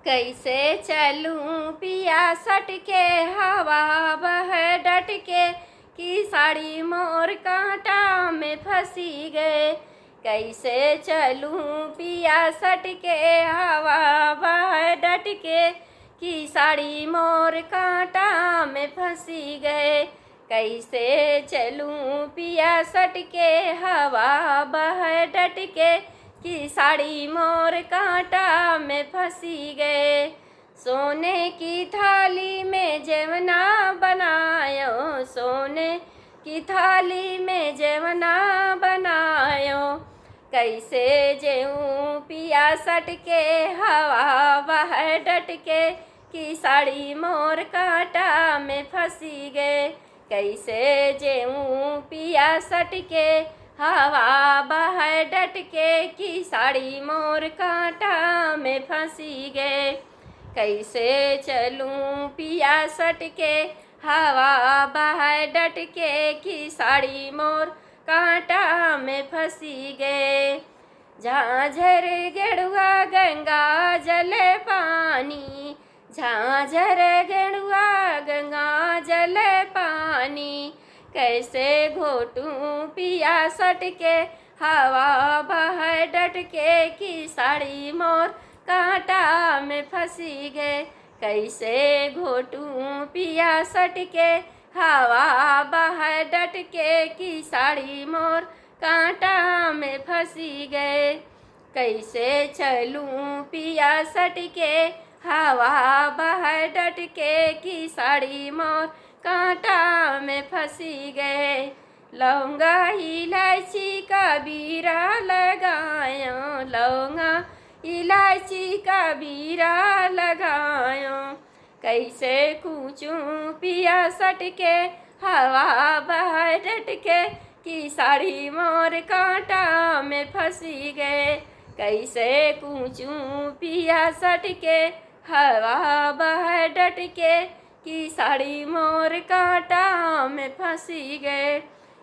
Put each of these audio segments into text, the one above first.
कैसे चलूं पिया सटके हवा बह डटके कि साड़ी मोर कांटा में फंसी गए। कैसे चलूं पिया सटके हवा बह डटके कि साड़ी मोर कांटा में फंसी गए। कैसे चलूं पिया सटके हवा बह डटके कि साड़ी मोर कांटा में फंसी गए। सोने की थाली में जेवना बनायो, सोने की थाली में जेवना बनायो। कैसे जेऊं पिया सटके हवा बह डटके कि साड़ी मोर कांटा में फंसी गए। कैसे जेऊं पिया सटके हवा बह डटके कि साड़ी मोर कांटा में फंसी गए। कैसे चलूं पिया सटके हवा बह डटके कि साड़ी मोर कांटा में फंसी गए। झांझर गेड़ुआ गंगा जल पानी, झांझर गेड़ुआ गंगा जल पानी। कैसे घोटूं पिया सटके हवा बह डटके कि साड़ी मोर कांटा में फंसी गए। कैसे घोटूं पिया सटके हवा बह डटके कि साड़ी मोर कांटा में फंसी गए। कैसे चलूं पिया सटके हवा बह डटके कि साड़ी मोर कांटा में फंसी गए। लौंगा इलायची का बीरा लगायो, लौंगा इलायची का बीरा लगायो। कैसे कूचूं पिया सटके हवा बह डटके कि साड़ी मोर कांटा में फंसी गए। कैसे कूचूं पिया सटके हवा बह डटके कि साड़ी मोर कांटा में फंसी गए।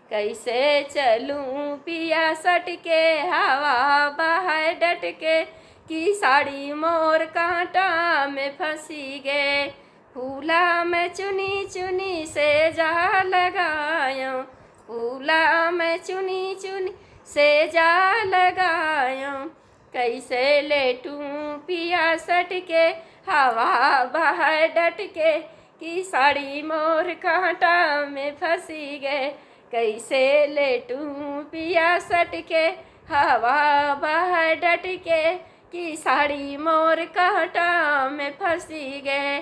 कैसे चलूं पिया सटके हवा बह डटके कि साड़ी मोर कांटा में फंसी गए। फूला में चुनी चुनी से जा लगायो, फूला में चुनी चुनी से जा लगायो। कैसे लेटूं पिया सटके हवा बह डटके कि साड़ी मोर कांटा में फंसी गए। कैसे लेटूं पिया सटके हवा बह डटके कि साड़ी मोर कांटा में फंसी गए।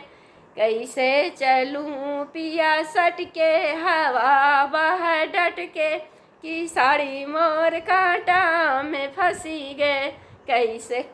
कैसे चलूं पिया सटके हवा बह डटके कि साड़ी मोर कांटा में फंसी गए। कैसे